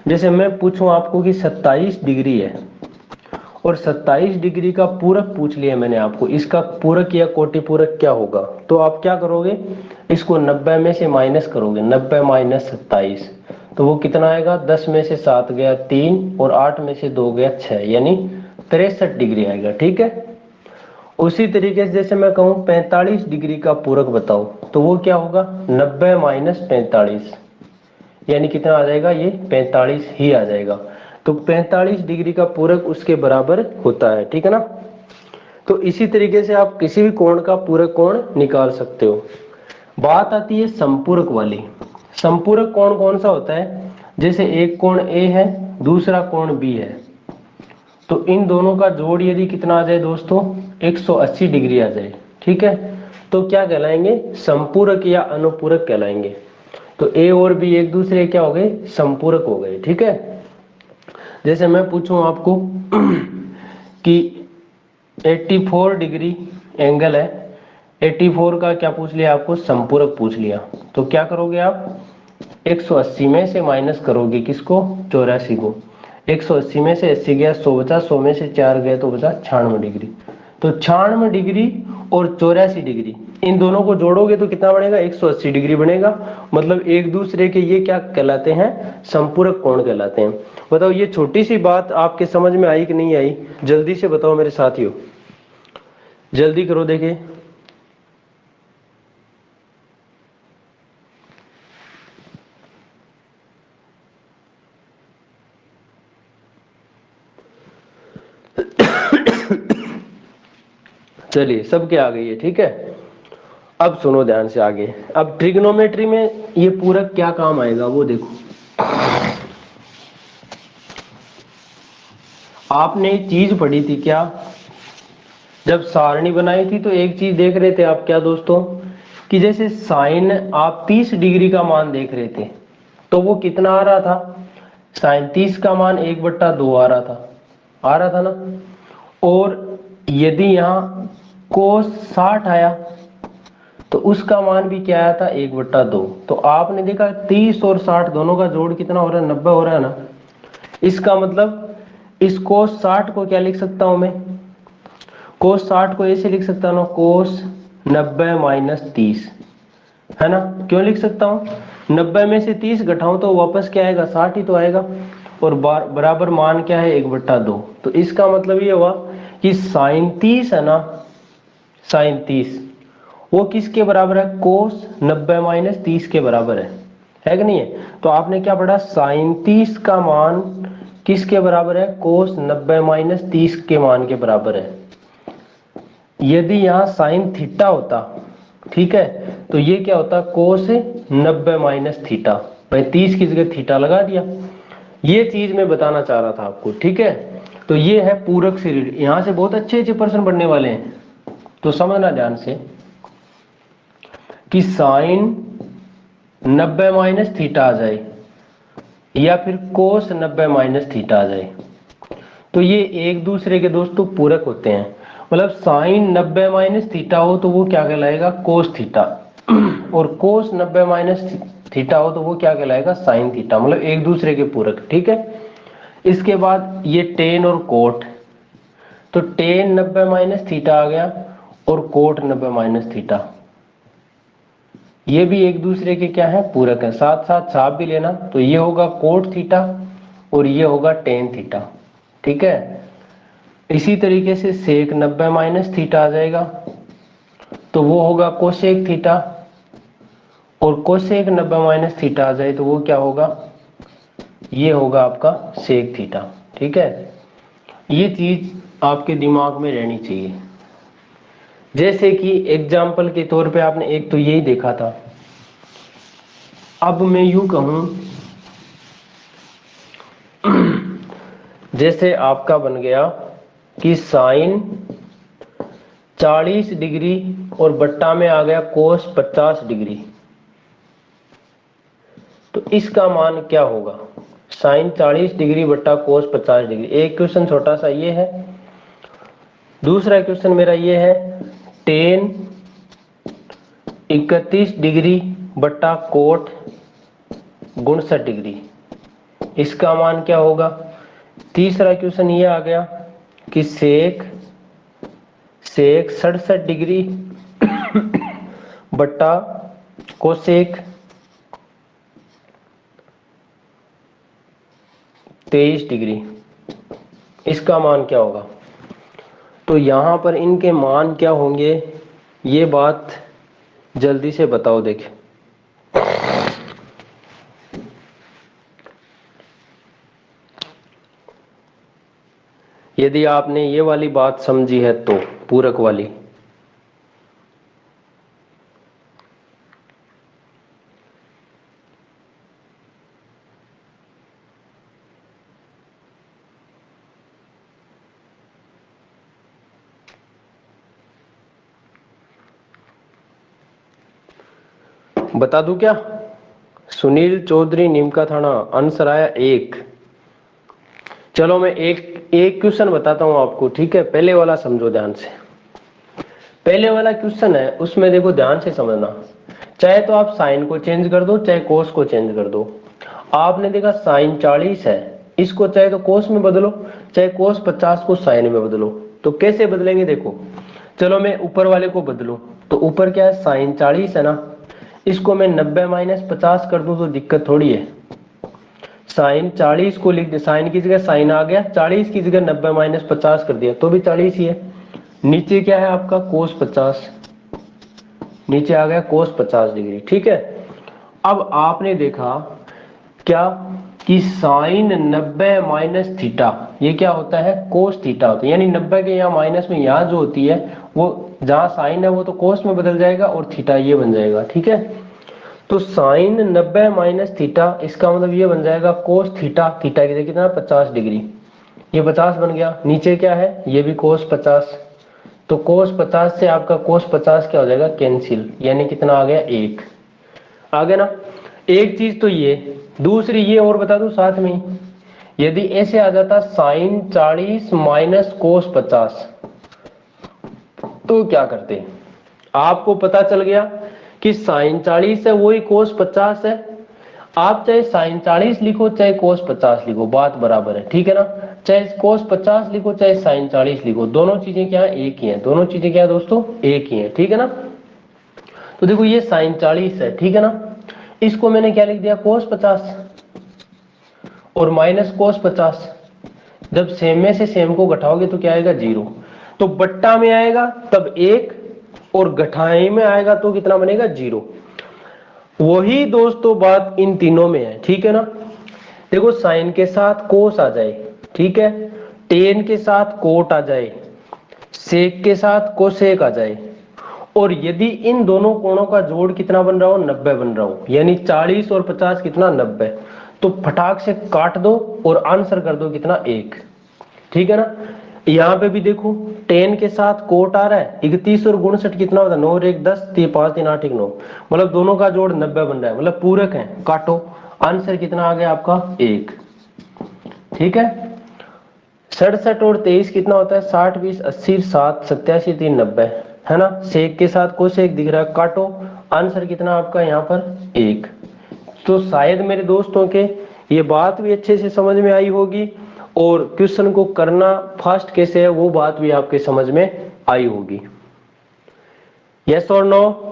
जैसे मैं पूछूं आपको कि 27 डिग्री है और 27 डिग्री का पूरक पूछ लिया मैंने आपको, इसका पूरक या कोटि पूरक क्या होगा, तो आप क्या करोगे, इसको 90 में से माइनस करोगे, 90 माइनस 27, तो वो कितना आएगा, 10 में से 7 गया 3 और 8 में से 2 गया 6, यानी 63 डिग्री आएगा, ठीक है। उसी तरीके से जैसे मैं कहूं 45 डिग्री का पूरक बताओ, तो वो क्या होगा, 90 माइनस 45, यानी कितना आ जाएगा, ये 45 ही आ जाएगा। तो 45 डिग्री का पूरक उसके बराबर होता है, ठीक है ना। तो इसी तरीके से आप किसी भी कोण का पूरक कोण निकाल सकते हो। बात आती है संपूरक वाली। संपूरक कोण कौन सा होता है? जैसे एक कोण ए है, दूसरा कोण बी है, तो इन दोनों का जोड़ यदि कितना आ जाए दोस्तों, 180 डिग्री आ जाए, ठीक है, तो क्या कहलाएंगे, संपूरक या अनुपूरक कहलाएंगे। तो ए और बी एक दूसरे क्या हो गए, संपूरक हो गए, ठीक है। जैसे मैं पूछूं आपको कि 84 डिग्री एंगल है, 84 का क्या पूछ लिया आपको, संपूरक पूछ लिया, तो क्या करोगे आप, 180 में से माइनस करोगे किसको, 84 को, 180 में से 80 गया, 100 बचा, 100 में से 4 गए तो बचा 96 डिग्री। तो 96 डिग्री और 84 डिग्री, इन दोनों को जोड़ोगे तो कितना बनेगा, 180 डिग्री बनेगा। मतलब एक दूसरे के ये क्या कहलाते हैं, संपूरक कोण कहलाते हैं। बताओ ये छोटी सी बात आपके समझ में आई कि नहीं आई? जल्दी से बताओ मेरे साथियों, जल्दी करो देखे। चलिए सबके आ गई है, ठीक है। अब सुनो ध्यान से आगे। अब ट्रिग्नोमेट्री में ये पूरक क्या काम आएगा वो देखो। आपने एक चीज पढ़ी थी क्या, जब सारणी बनाई थी तो एक चीज देख रहे थे आप क्या दोस्तों, कि जैसे साइन आप 30 डिग्री का मान देख रहे थे, तो वो कितना आ रहा था, साइन 30 का मान 1/2 आ रहा था ना। और यदि यहाँ कोस 60 आया तो उसका मान भी क्या आया था, 1/2। तो आपने देखा 30 और 60 दोनों का जोड़ कितना हो रहा है, 90 हो रहा है ना। इसका मतलब इस कोस 60 को क्या लिख सकता हूं मैं, कोस 60 को ऐसे लिख सकता हूं, कोस 90 माइनस 30, है ना। क्यों लिख सकता हूं, 90 में से 30 घटाऊं तो वापस क्या आएगा, 60 ही तो आएगा, और बराबर मान क्या है, 1/2। तो इसका मतलब ये हुआ कि साइन 30 है ना, साइन 30, वो किसके बराबर है, कोस 90 माइनस 30 के बराबर है कि नहीं है। तो आपने क्या पढ़ा, साइन 30 का मान किसके बराबर है, कोस 90 माइनस 30 के मान के बराबर है। यदि यहाँ साइन थीटा होता, ठीक है, तो ये क्या होता, कोस 90 माइनस थीटा, भाई 30 की जगह थीटा लगा दिया। ये चीज मैं बताना चाह रहा था आपको, ठीक है। तो ये है पूरक से रिलेटेड, यहां से बहुत अच्छे अच्छे प्रश्न बनने वाले हैं, तो समझना ध्यान से कि साइन 90 माइनस थीटा आ जाए या फिर कोस 90 माइनस थीटा आ जाए, तो ये एक दूसरे के दोस्तों पूरक होते हैं। मतलब साइन 90 माइनस थीटा हो तो वो क्या कहलाएगा, कोस थीटा, और कोस 90 माइनस थीटा हो तो वो क्या कहलाएगा, साइन थीटा, मतलब एक दूसरे के पूरक, ठीक है। इसके बाद ये टेन और कोट, तो टेन 90 माइनस थीटा आ गया और कोट 90 माइनस थीटा, ये भी एक दूसरे के क्या है, पूरक है। साथ साथ छाप भी लेना, तो ये होगा कोट थीटा और ये होगा टेन थीटा, ठीक है। इसी तरीके से सेक 90 माइनस थीटा आ जाएगा, तो वो होगा कोसेक थीटा, और कोसेक 90 माइनस थीटा आ जाए तो वो क्या होगा, ये होगा आपका सेक थीटा, ठीक है। ये चीज आपके दिमाग में रहनी चाहिए। जैसे कि एग्जाम्पल के तौर पे आपने एक तो यही देखा था, अब मैं यूं कहूं, जैसे आपका बन गया कि साइन 40 डिग्री और बट्टा में आ गया कोस 50 डिग्री, तो इसका मान क्या होगा, साइन 40 डिग्री बट्टा कोस 50 डिग्री। एक क्वेश्चन छोटा सा ये है। दूसरा क्वेश्चन मेरा ये है, टेन 31 डिग्री बट्टा कोट 59 डिग्री, इसका मान क्या होगा। तीसरा क्वेश्चन ये आ गया कि सेक 67 डिग्री बट्टा कोसेक 23 डिग्री, इसका मान क्या होगा। तो यहां पर इनके मान क्या होंगे, ये बात जल्दी से बताओ। देख, यदि आपने ये वाली बात समझी है तो पूरक वाली, बता दूं क्या, सुनील चौधरी नीमका थाना, आंसर आया 1। चलो मैं एक एक क्वेश्चन बताता हूं आपको, ठीक है। पहले वाला समझो ध्यान से। पहले वाला क्वेश्चन है, उसमें देखो ध्यान से समझना, चाहे तो आप साइन को चेंज कर दो चाहे कोस को चेंज कर दो। आपने देखा साइन 40 है, इसको चाहे तो कोस में बदलो चाहे कोस 50 को साइन में बदलो। तो कैसे बदलेंगे देखो, चलो मैं ऊपर वाले को बदलूं, तो ऊपर क्या है, साइन 40 है ना, इसको मैं 90 माइनस 50 कर दूं तो दिक्कत थोड़ी है। साइन 40 को लिख दे, साइन की जगह साइन आ गया, 40 की जगह 90 माइनस 50 कर दिया तो भी 40 ही है। नीचे क्या है आपका, कोस 50, नीचे आ गया कोस 50 डिग्री, ठीक है। अब आपने देखा क्या कि साइन 90 माइनस थीटा, ये क्या होता है, कोस थीटा होता है। यानी 90 के यहाँ माइनस में यहाँ जो होती है, वो जहां साइन है वो तो कोस में बदल जाएगा और थीटा ये बन जाएगा, ठीक है। तो साइन 90 माइनस थीटा, इसका मतलब ये बन जाएगा कोस थीटा, थीटा की जगह कितना 50 डिग्री, ये 50 बन गया। नीचे क्या है, ये भी कोस 50, तो कोस 50 से आपका कोस 50 क्या हो जाएगा, कैंसिल, यानी कितना आ गया 1, आ गया ना। एक चीज तो ये, दूसरी ये और बता दूं साथ में, यदि ऐसे आ जाता साइन 40 माइनस कोस 50 तो क्या करते। आपको पता चल गया कि साइन 40 है वही कोस 50 है, आप चाहे साइन 40 लिखो चाहे कोस 50 लिखो बात बराबर है, ठीक है ना। चाहे कोस 50 लिखो चाहे साइन 40 लिखो, दोनों चीजें क्या है, एक ही है। दोनों चीजें क्या है दोस्तों, एक ही है, ठीक है ना। तो देखो ये साइन 40 है, ठीक है ना, इसको मैंने क्या लिख दिया, कोस 50 और माइनस कोस 50, जब सेम में से सेम को घटाओगे तो क्या आएगा, 0। तो बट्टा में आएगा तब 1 और गठाई में आएगा तो कितना बनेगा 0। वही दोस्तों बात इन तीनों में है, ठीक है ना। देखो साइन के साथ कोस आ जाए, ठीक है, टेन के साथ कोट आ जाए, सेक के साथ कोसेक आ जाए, और यदि इन दोनों कोणों का जोड़ कितना बन रहा हो 90 बन रहा हो, यानी 40 और 50 कितना 90, तो फटाक से काट दो और आंसर कर दो कितना 1, ठीक है ना। यहां पे भी देखो टेन के साथ कोट आ रहा है, 31 और 59 कितना होता है 9 और 1 10, 5 3 8 1 9, मतलब दोनों का जोड़ 90 बन रहा है, मतलब पूरक है, काटो, आंसर कितना आ गया आपका 1, ठीक है। 67 और 23 कितना होता है 60 20 80 7 87 3 90, है ना। सेक के साथ कोसेक दिख रहा है, काटो, आंसर कितना आपका यहाँ पर 1। तो शायद मेरे दोस्तों के ये बात भी अच्छे से समझ में आई होगी, और क्वेश्चन को करना फास्ट कैसे है वो बात भी आपके समझ में आई होगी। यस और नो?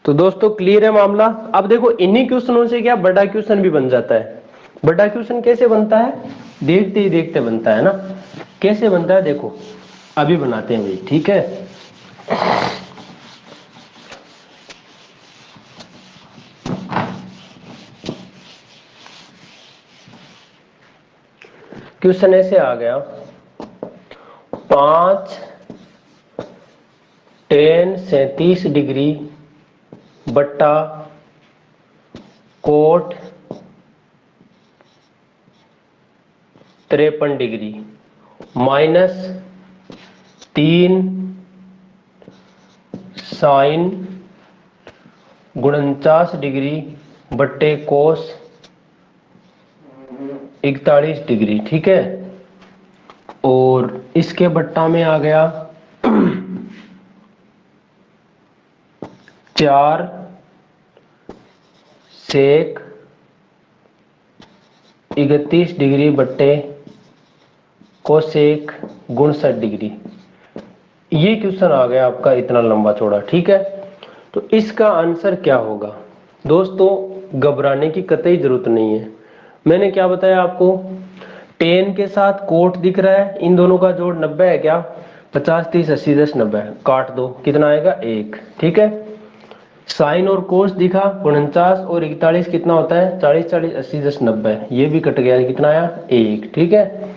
तो दोस्तों क्लियर है मामला। अब देखो इन्हीं क्वेश्चनों से क्या बड़ा क्वेश्चन भी बन जाता है। बड़ा क्वेश्चन कैसे बनता है, देखते ही देखते बनता है ना। कैसे बनता है देखो, अभी बनाते हैं भाई, ठीक है। क्वेश्चन ऐसे आ गया, 5 tan 37 डिग्री बट्टा cot 53 degree minus 3 sin 49 degree बट्टे कोस 41 डिग्री, ठीक है। और इसके बट्टा में आ गया 4 सेक 31 डिग्री बट्टे कोसेक 59 डिग्री। ये क्वेश्चन आ गया आपका इतना लंबा चौड़ा, ठीक है। तो इसका आंसर क्या होगा दोस्तों, घबराने की कतई जरूरत नहीं है। मैंने क्या बताया आपको, टेन के साथ कोट दिख रहा है, इन दोनों का जोड़ 90 है क्या, 50 30 80 10 90, काट दो कितना आएगा 1, ठीक है। साइन और कोस दिखा 49 और 41 कितना होता है 40 40 80 10 90, ये भी कट गया, कितना आया 1, ठीक है।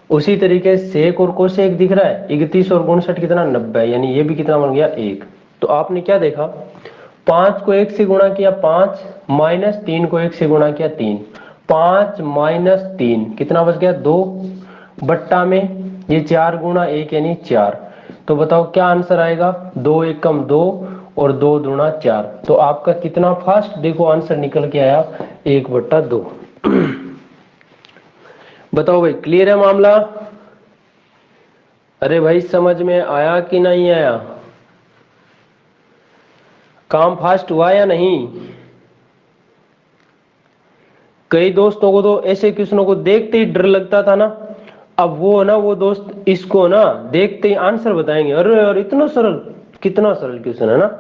उसी तरीके से सेक और कोसेक दिख रहा है 31 और 59 कितना 90, यानी ये भी कितना बन गया 1। तो आपने क्या देखा, 5 को 1 से गुणा किया 5, माइनस 3 को 1 से गुणा किया 3, 5 माइनस 3 कितना बच गया 2, बट्टा में ये 4 गुणा 1 यानी 4। तो बताओ क्या आंसर आएगा, 2 1 कम 2 और 2 दूना 4। तो आपका कितना फास्ट देखो आंसर निकल के आया 1/2। बताओ भाई क्लियर है मामला? अरे भाई समझ में आया कि नहीं आया, काम फास्ट हुआ या नहीं? कई दोस्तों को तो ऐसे क्वेश्चनों को देखते ही डर लगता था ना, अब वो ना वो दोस्त इसको ना देखते ही आंसर बताएंगे, अरे यार इतना सरल, कितना सरल क्वेश्चन है ना।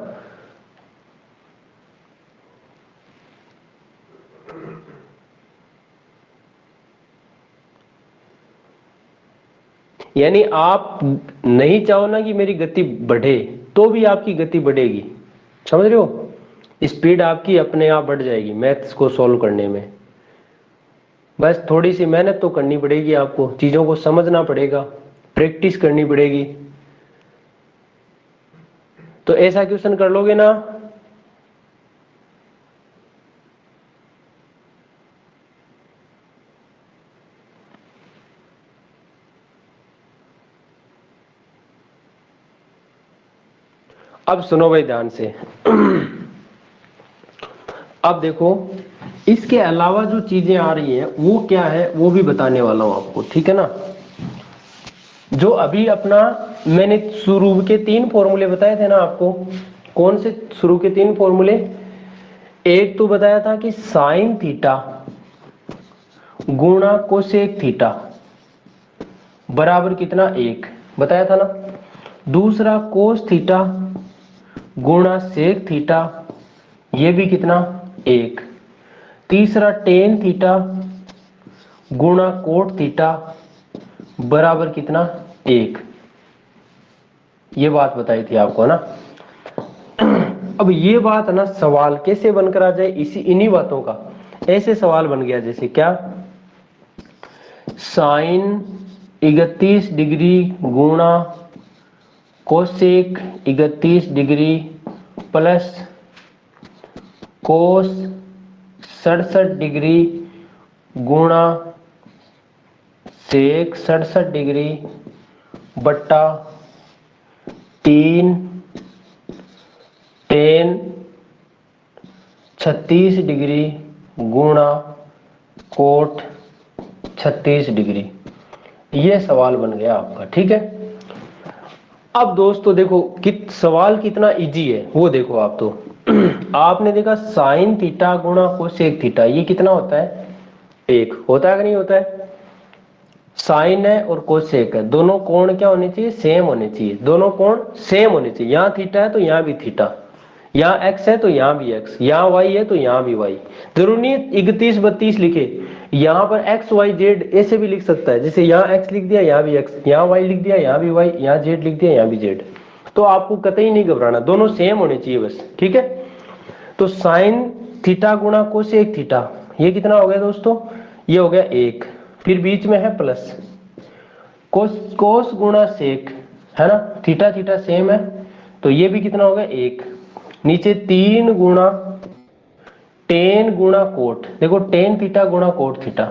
यानी आप नहीं चाहो ना कि मेरी गति बढ़े, तो भी आपकी गति बढ़ेगी, समझ रहे हो, स्पीड आपकी अपने आप बढ़ जाएगी मैथ्स को सॉल्व करने में। बस थोड़ी सी मेहनत तो करनी पड़ेगी, आपको चीजों को समझना पड़ेगा, प्रैक्टिस करनी पड़ेगी। तो ऐसा क्वेश्चन कर लोगे ना। अब सुनो भाई ध्यान से। अब देखो इसके अलावा जो चीजें आ रही हैं वो क्या है वो भी बताने वाला हूं आपको, ठीक है ना। जो अभी अपना मैंने शुरू के 3 फॉर्मूले बताए थे ना आपको, कौन से शुरू के 3 फॉर्मूले? एक तो बताया था कि साइन थीटा गुणा कोसेक थीटा बराबर कितना 1 बताया था ना। दूसरा कोस थीटा गुणा सेक थीटा, ये भी कितना 1। तीसरा टेन थीटा गुणा कोट थीटा बराबर कितना 1। ये बात बताई थी आपको ना। अब ये बात ना सवाल कैसे बनकर आ जाए, इसी इन्हीं बातों का ऐसे सवाल बन गया जैसे क्या, साइन 31 डिग्री गुणा cosec 31 degree plus cos 67 degree गुणा सेक 67 डिग्री बट्टा 3 टेन 36 डिग्री गुणा कोट 36 डिग्री। ये सवाल बन गया आपका, ठीक है। अब दोस्तों देखो सवाल कितना इजी है वो देखो आप तो। आपने देखा साइन थीटा गुणा कोसेक थीटा ये कितना होता है 1 होता है कि नहीं होता है। साइन है और कोसेक है, दोनों कोण क्या होने चाहिए सेम होने चाहिए, दोनों कोण सेम होने चाहिए। यहाँ थीटा है तो यहाँ भी थीटा, यहाँ एक्स है तो यहाँ भी एक्स, यहाँ वाई है तो यहाँ भी वाई। जरूरी नहीं 31 32 लिखे, यहाँ पर एक्स वाई जेड ऐसे भी लिख सकता है, जैसे यहाँ एक्स लिख दिया यहाँ भी एक्स, यहाँ वाई लिख दिया यहाँ भी वाई, यहाँ जेड लिख दिया यहाँ भी जेड। तो आपको कतई नहीं घबराना, दोनों सेम होने चाहिए बस, ठीक है। तो साइन थीटा गुणा कोसेक थीटा ये कितना हो गया दोस्तों, ये हो गया 1। फिर बीच में है प्लस कोस गुणा सेक है ना, थीटा थीटा सेम है तो ये भी कितना हो गया 1। नीचे 3 गुणा टेन गुणा कोट, देखो टेन थीटा गुणा कोट थीटा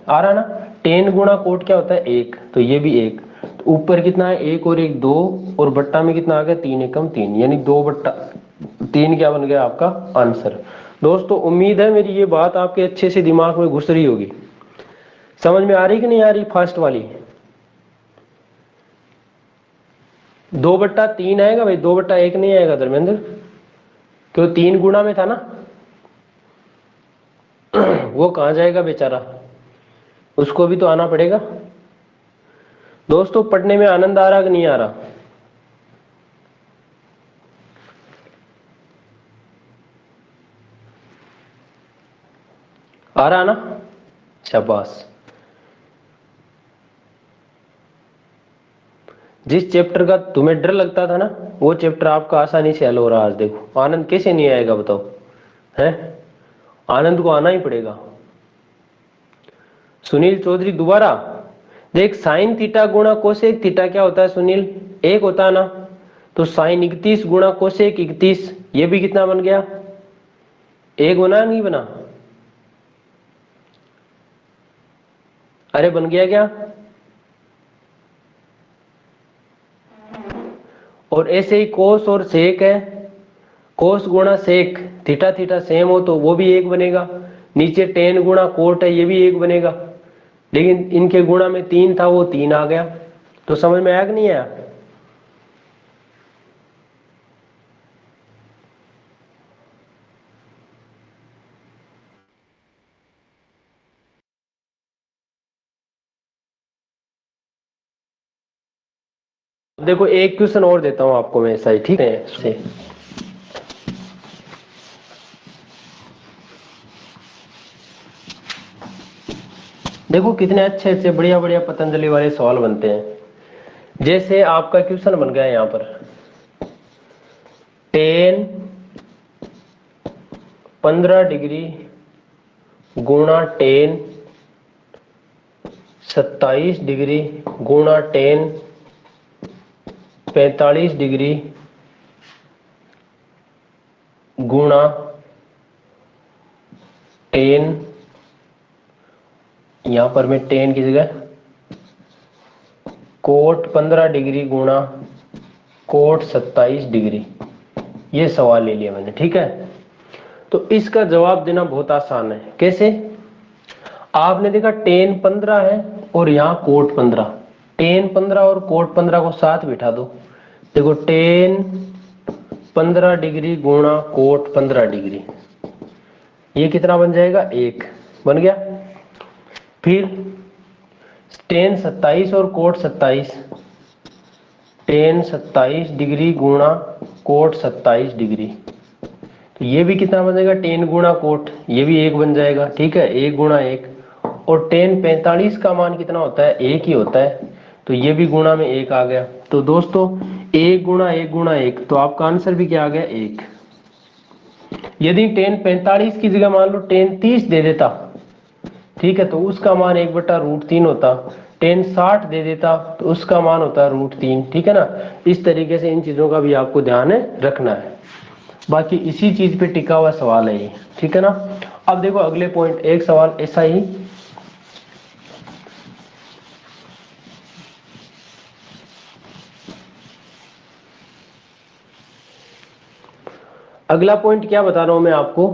आ रहा ना, टेन गुणा कोट क्या होता है 1 तो ये भी 1। तो ऊपर कितना है 1 और 1 2 और बट्टा में कितना आ गया 3 एकम 3 यानी 2/3 क्या बन गया आपका आंसर। दोस्तों उम्मीद है मेरी ये बात आपके अच्छे से दिमाग में घुस रही होगी, समझ में आ रही कि नहीं आ रही फर्स्ट वाली। 2/3 आएगा भाई, 2/1 नहीं आएगा धर्मेंद्र, क्यों 3 गुणा में था ना। वो कहां जाएगा बेचारा, उसको भी तो आना पड़ेगा। दोस्तों पढ़ने में आनंद आ रहा कि नहीं आ रहा, आ रहा ना, शाबाश। जिस चैप्टर का तुम्हें डर लगता था ना वो चैप्टर आपका आसानी से हल हो रहा है आज। देखो आनंद कैसे नहीं आएगा बताओ, है आनंद को आना ही पड़ेगा। सुनील चौधरी दोबारा देख, साइन थीटा गुणा कोसेक थीटा क्या होता है सुनील 1 होता है ना, तो साइन 31 गुणा कोसेक 31 ये भी कितना बन गया 1 बना नहीं बना, अरे बन गया क्या। और ऐसे ही कोस और सेक है, कोस गुणा सेक थीटा थीटा सेम हो तो वो भी 1 बनेगा। नीचे टेन गुणा कोट है ये भी 1 बनेगा, लेकिन इनके गुणा में 3 था वो 3 आ गया। तो समझ में आया कि नहीं आया। देखो एक क्वेश्चन और देता हूं आपको मैं ऐसा ही, ठीक है से। देखो कितने अच्छे अच्छे बढ़िया बढ़िया पतंजलि वाले सवाल बनते हैं। जैसे आपका क्वेश्चन बन गया यहां पर टेन 15 डिग्री गुणा टेन 27 डिग्री गुणा टेन 45 डिग्री गुणा टेन, यहां पर मैं टेन की जगह कोट 15 डिग्री गुणा कोट 27 डिग्री, ये सवाल ले लिया मैंने, ठीक है। तो इसका जवाब देना बहुत आसान है। कैसे? आपने देखा टेन 15 है और यहाँ कोट 15, टेन 15 और कोट 15 को साथ बिठा दो। देखो टेन 15 डिग्री गुणा कोट 15 डिग्री, ये कितना बन जाएगा? 1 बन गया। फिर टेन 27 और कोट 27, टेन 27 डिग्री गुणा कोट 27 डिग्री, तो ये भी कितना बन जाएगा? टेन गुणा कोट, ये भी 1 बन जाएगा। ठीक है, 1 गुणा 1। और टेन 45 का मान कितना होता है? 1 ही होता है, तो ये भी गुणा में 1 आ गया। तो दोस्तों 1 गुणा 1 गुणा 1, तो आपका आंसर भी क्या आ गया? 1। यदि टेन 45 की जगह मान लो टेन 30 दे देता, ठीक है, तो उसका मान 1/√3 होता। टेन 60 दे देता तो उसका मान होता है √3। ठीक है ना? इस तरीके से इन चीजों का भी आपको ध्यान रखना है। बाकी इसी चीज पे टिका हुआ सवाल है ये। ठीक है ना? अब देखो अगले पॉइंट, एक सवाल ऐसा ही, अगला पॉइंट क्या बता रहा हूं मैं आपको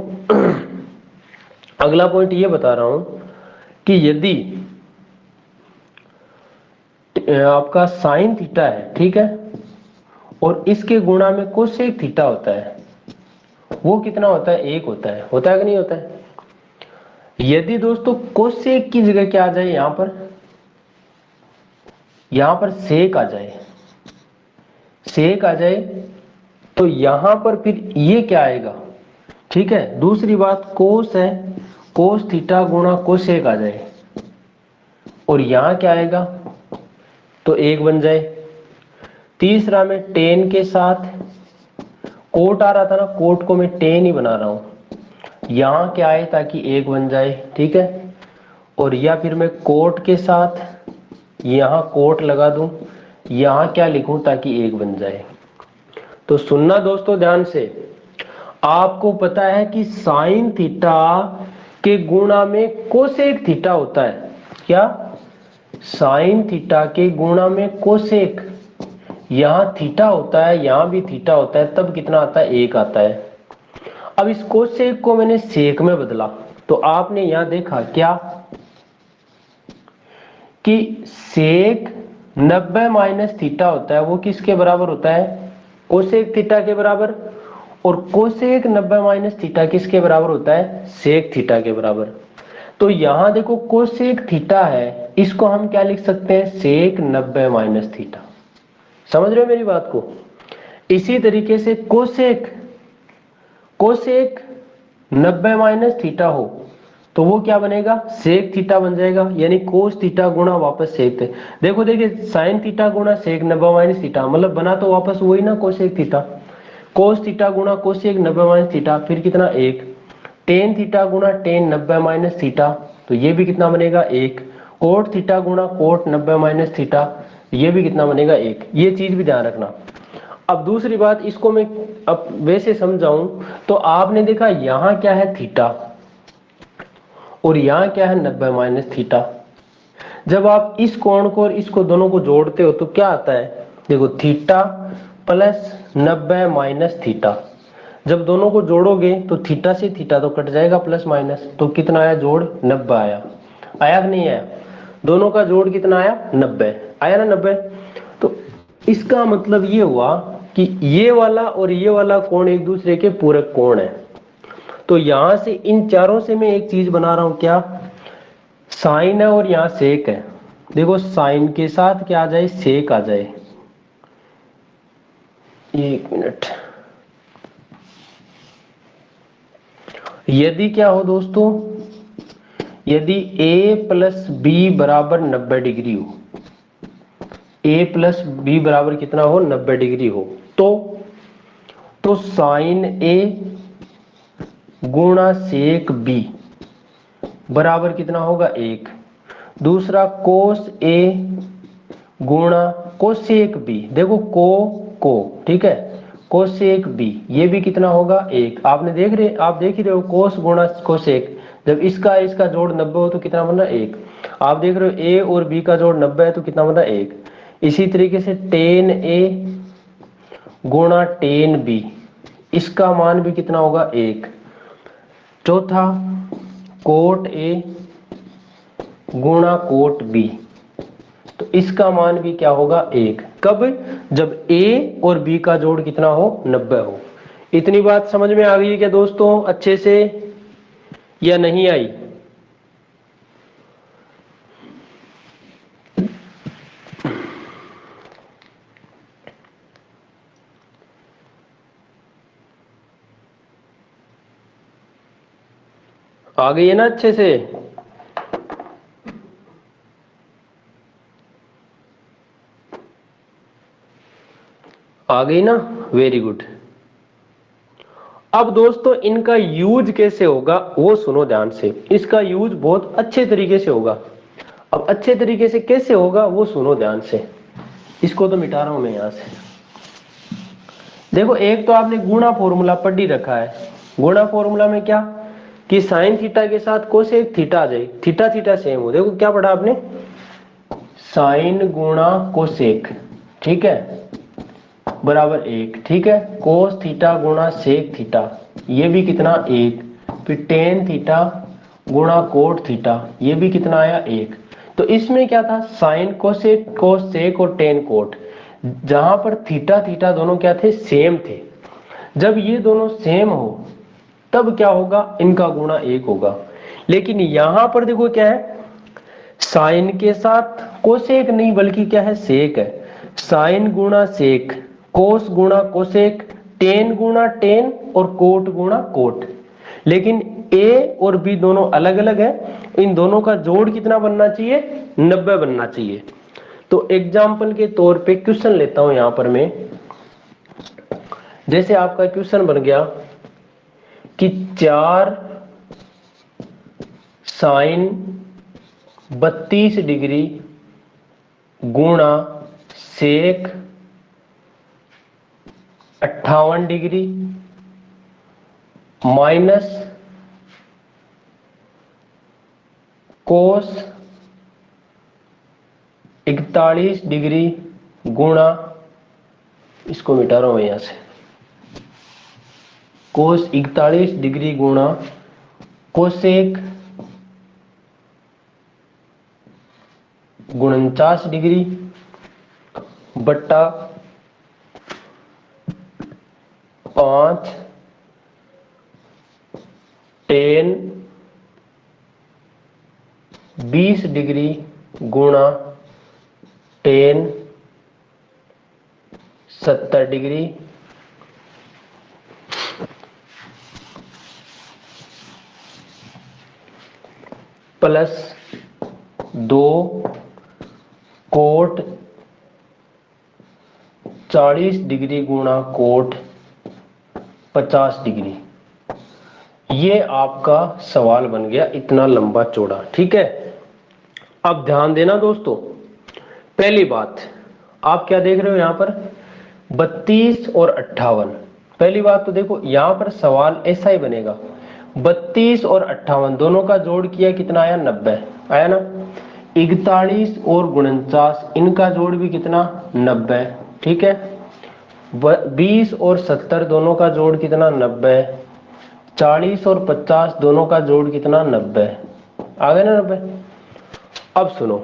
अगला पॉइंट ये बता रहा हूं कि यदि आपका साइन थीटा है, ठीक है, और इसके गुणा में कोसेक थीटा होता है, वो कितना होता है? 1 होता है। होता है कि नहीं होता है? यदि दोस्तों कोसेक की जगह क्या आ जाए? यहां पर सेक आ जाए, सेक आ जाए, तो यहां पर फिर ये क्या आएगा? ठीक है, दूसरी बात कोस है, कोस थीटा गुणा कोसेक आ जाए, और यहां क्या आएगा? तो 1 बन जाए। तीसरा में टेन के साथ कोट आ रहा था ना, कोट को मैं टेन ही बना रहा हूं, यहां क्या आए ताकि 1 बन जाए। ठीक है, और या फिर मैं कोट के साथ यहां कोट लगा दूं, यहां क्या लिखूं ताकि 1 बन जाए। तो सुनना दोस्तों ध्यान से, आपको पता है कि साइन थीटा के गुणा में कोसेक थीटा होता है। क्या? साइन थीटा के गुणा में कोसेक, यहां थीटा होता है, यहां भी थीटा होता है, तब कितना आता है? 1 आता है। अब इस कोसेक को मैंने सेक में बदला, तो आपने यहां देखा क्या कि सेक 90 माइनस थीटा होता है, वो किसके बराबर होता है? कोसेक थीटा के बराबर। और कोसेक 90 माइनस थीटा किसके बराबर होता है? सेक थीटा के बराबर। तो यहां देखो कोसेक थीटा है, इसको हम क्या लिख सकते हैं? सेक 90 माइनस थीटा। समझ रहे हो मेरी बात को? इसी तरीके से कोसेक, कोसेक 90 माइनस थीटा हो तो वो क्या बनेगा? सेक थीटा बन जाएगा, यानी कोस थीटा गुणा वापस सेक थे। देखो देखिए, साइन थीटा गुणा सेक 90 माइनस थीटा, मतलब बना तो वापस वही ना कोसेक थीटा। कोस थीटा गुणा कोसेक 90 माइनस थीटा, फिर कितना? 1। टेन थीटा गुणा टेन 90 माइनस थीटा, तो ये भी कितना बनेगा? 1। कोट थीटा गुणा कोट 90 माइनस थीटा, ये भी कितना बनेगा? 1। ये चीज भी ध्यान रखना। अब दूसरी बात, इसको मैं अब वैसे समझाऊं तो आपने देखा यहां क्या है? थीटा, और यहां क्या है? 90 माइनस थीटा। जब आप इस कोण को और इसको दोनों को जोड़ते हो तो क्या आता है? देखो थीटा प्लस 90 माइनस थीटा, जब दोनों को जोड़ोगे तो थीटा से थीटा तो कट जाएगा प्लस माइनस, तो कितना आया? जोड़ 90 आया। आया कि नहीं आया? दोनों का जोड़ कितना आया? 90 आया ना? 90। तो इसका मतलब ये हुआ कि ये वाला और ये वाला कोण एक दूसरे के पूरक कोण है। तो यहां से इन चारों से मैं एक चीज बना रहा हूं, क्या? साइन है और यहां सेक है। देखो साइन के साथ क्या आ जाए? सेक आ जाए। एक मिनट, यदि क्या हो दोस्तों? यदि a प्लस बी बराबर 90 डिग्री हो, a प्लस बी बराबर कितना हो? 90 डिग्री हो, तो साइन a गुणा सेक b बराबर कितना होगा? 1। दूसरा कोस a गुणा कोसेक b, देखो को, ठीक है, कोसेक b, ये भी कितना होगा? 1। आप देख ही रहे हो, कोस गुणा कोसेक, जब इसका जोड़ 90 हो तो कितना बन रहा है? 1। आप देख रहे हो a और b का जोड़ 90 है तो कितना बन रहा है? 1। इसी तरीके से टेन a गुणा टेन b, इसका मान भी कितना होगा? 1। चौथा कोट ए गुणा कोट बी, तो इसका मान भी क्या होगा 1। कब? जब ए और बी का जोड़ कितना हो 90 हो। इतनी बात समझ में आ गई है क्या दोस्तों अच्छे से, या नहीं आई? आ गई है ना अच्छे से? आ गई ना? Very good. अब दोस्तों इनका यूज कैसे होगा वो सुनो ध्यान से। इसका यूज बहुत अच्छे तरीके से होगा। अब अच्छे तरीके से कैसे होगा वो सुनो ध्यान से। इसको तो मिटा रहा हूं मैं यहां से। देखो एक तो आपने गुणा फॉर्मूला पढ़ ही रखा है। गुणा फॉर्मूला में क्या कि साइन थीटा के साथ कोसेक थीटा आ जाए, थीटा थीटा सेम हो। देखो क्या पढ़ा आपने, साइन गुणा कोसेक, ठीक है, बराबर 1, ठीक है। कोस थीटा गुणा सेक थीटा, ये भी कितना 1। फिर टेन थीटा गुणा कोट थीटा, ये भी कितना आया 1। तो इसमें क्या था, साइन कोसेक कोस सेक और टेन कोट, जहां पर थीटा थीटा दोनों क्या थे, सेम थे। जब ये दोनों सेम हो तब क्या होगा, इनका गुणा 1 होगा। लेकिन यहां पर देखो क्या है, साइन के साथ कोसेक नहीं बल्कि क्या है, सेक है। साइन गुणा सेक, कोस गुणा कोसेक, टेन गुणा टेन और कोट गुणा कोट। लेकिन ए और बी दोनों अलग अलग है, इन दोनों का जोड़ कितना बनना चाहिए, 90 बनना चाहिए। तो एग्जाम्पल के तौर पे क्वेश्चन लेता हूं यहां पर मैं। जैसे आपका क्वेश्चन बन गया कि 4 साइन 32 डिग्री गुणा sec 58 degree minus cos 41 degree गुणा, इसको मिटा रहा हूं यहां से, कोस 41 डिग्री गुणा कोसेक 49 डिग्री बट्टा 5 टेन 20 डिग्री गुणा tan 70 degree plus 2 cot 40 degree गुणा कोट 50 डिग्री। ये आपका सवाल बन गया इतना लंबा चौड़ा, ठीक है। अब ध्यान देना दोस्तों, पहली बात आप क्या देख रहे हो यहां पर 32 और 58। पहली बात तो देखो यहां पर सवाल ऐसा ही बनेगा, 32 और 58 दोनों का जोड़ किया कितना आया, 90 आया ना। 41 और 49 इनका जोड़ भी कितना, 90, ठीक है। 20 और 70 दोनों का जोड़ कितना, 90। 40 और 50 दोनों का जोड़ कितना, 90 आ गए ना 90। अब सुनो,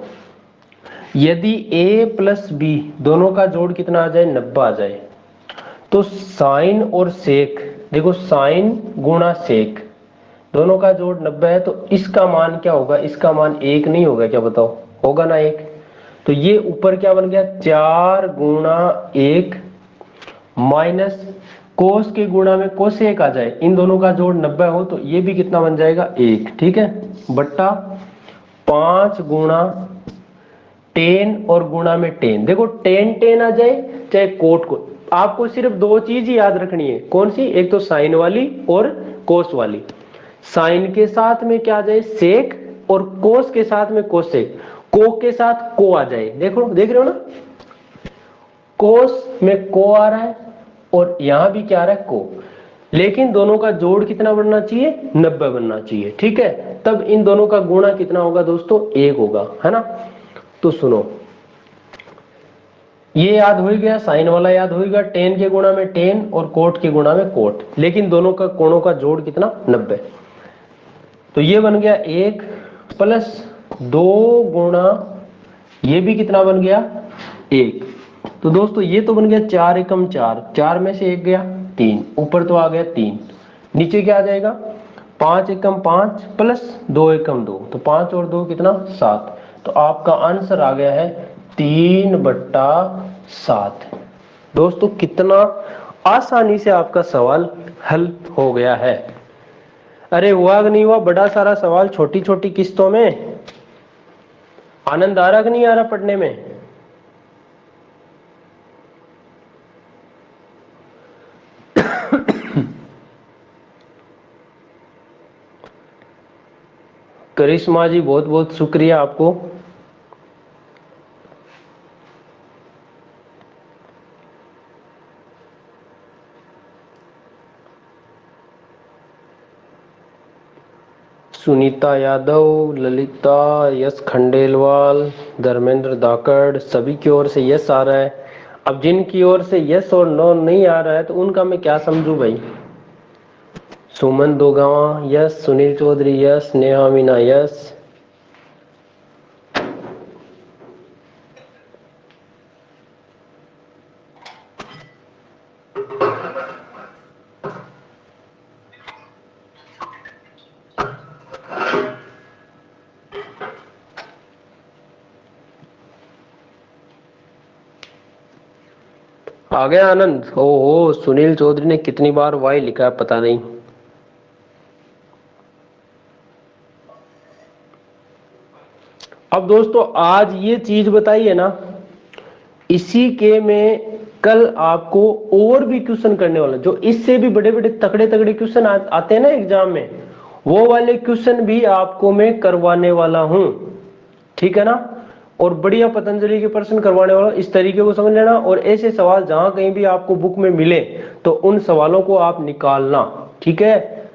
यदि a प्लस बी दोनों का जोड़ कितना आ जाए, 90 आ जाए, तो साइन और सेक, देखो साइन गुणा सेक दोनों का जोड़ 90 है, तो इसका मान क्या होगा, इसका मान 1 नहीं होगा क्या, बताओ, होगा ना 1। तो ये ऊपर क्या बन गया, 4 गुणा 1 माइनस कोस के गुणा में कोसेक आ जाए, इन दोनों का जोड़ 90 हो तो ये भी कितना बन जाएगा, 1, ठीक है, बट्टा 5 गुणा टेन और गुणा में टेन, देखो टेन टेन आ जाए चाहे कोट को, आपको सिर्फ दो चीज ही याद रखनी है, कौन सी, एक तो साइन वाली और कोस वाली। साइन के साथ में क्या आ जाए, सेक, और कोस के साथ में कोसेक, को के साथ को आ जाए, देखो देख रहे हो ना, कोस में को आ रहा है और यहां भी क्या आ रहा है, को, लेकिन दोनों का जोड़ कितना बनना चाहिए, 90 बनना चाहिए, ठीक है। तब इन दोनों का गुणा कितना होगा दोस्तों, 1 होगा, है ना। तो सुनो, ये याद हो गया, साइन वाला याद होगा, टेन के गुणा में टेन और कोट के गुणा में कोट, लेकिन दोनों का कोणों का जोड़ कितना, 90। तो ये बन गया 1 प्लस 2 गुणा ये भी कितना बन गया 1। तो दोस्तों ये तो बन गया 4 एकम 4, 4 में से 1 गया 3, ऊपर तो आ गया 3, नीचे क्या आ जाएगा 5 एकम 5 प्लस 2 एकम 2, तो 5 और 2 कितना 7। तो आपका आंसर आ गया है 3/7। दोस्तों कितना आसानी से आपका सवाल हल हो गया है। अरे हुआ कि नहीं हुआ बड़ा सारा सवाल छोटी छोटी किस्तों में? आनंद आ रहा कि नहीं आ रहा पढ़ने में? करिश्मा जी बहुत बहुत शुक्रिया आपको। सुनीता यादव, ललिता, यश खंडेलवाल, धर्मेंद्र धाकड़, सभी की ओर से यस आ रहा है। अब जिनकी ओर से यस और नो नहीं आ रहा है तो उनका मैं क्या समझू भाई? Suman Dogawa yes, Sunil Chaudhary yes, Neha Meena yes. आ गया आनंद? ओहो सुनील चौधरी ने कितनी बार वाई लिखा है पता नहीं। अब दोस्तों आज ये चीज बताई है ना, इसी के में कल आपको और भी क्वेश्चन करने वाला, जो इससे भी बड़े बड़े तगड़े तगड़े क्वेश्चन आते हैं ना एग्जाम में, वो वाले क्वेश्चन भी आपको मैं करवाने वाला हूं, ठीक है ना। और बढ़िया पतंजलि के प्रश्न करवाने वाला, इस तरीके को समझ लेना। और ऐसे सवाल जहां कहीं भी आपको बुक में मिले तो उन सवालों को आप निकालना, ठीक है।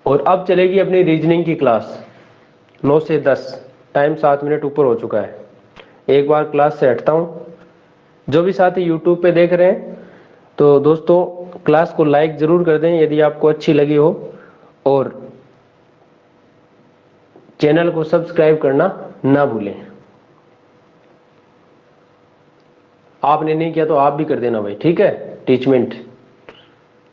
और अब चलेगी अपनी रीजनिंग की क्लास 9 से 10, टाइम 7 मिनट ऊपर हो चुका है। एक बार क्लास से हटता हूं। जो भी साथी यूट्यूब पे देख रहे हैं तो दोस्तों क्लास को लाइक जरूर कर दें यदि आपको अच्छी लगी हो, और चैनल को सब्सक्राइब करना ना भूलें। आपने नहीं किया तो आप भी कर देना भाई, ठीक है। टीचमेंट